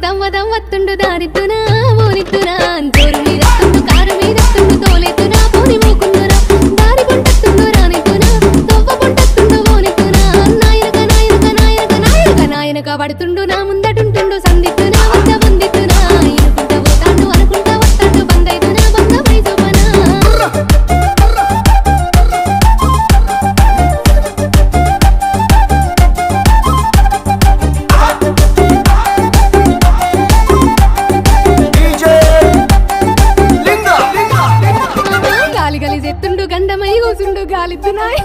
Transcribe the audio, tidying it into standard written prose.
దమ్మ దమ్మత్తుండు దారిద్దునా ఓనిద్దునా జోరు మీదత్తుండు కారు మీదత్తుండు తోలెత్తునా పోని మోకుందునా దారి పొంటత్తుండు రానిద్దునా తొవ్వ పొంటత్తుండు ఓనిద్దునా నాయనక నాయనక నాయనక నాయనక నాయనక పడుతుండు నా ముందటుంటుండు సందిద్దునా వద్ద వందిద్దునా ఇనుకుంటా పోతాండు అనుకుంటా వస్తాండు బందైదునా బంద మైసోపనా గలిజెత్తుండు గండమై కూసుండు గాలిద్దునాయ్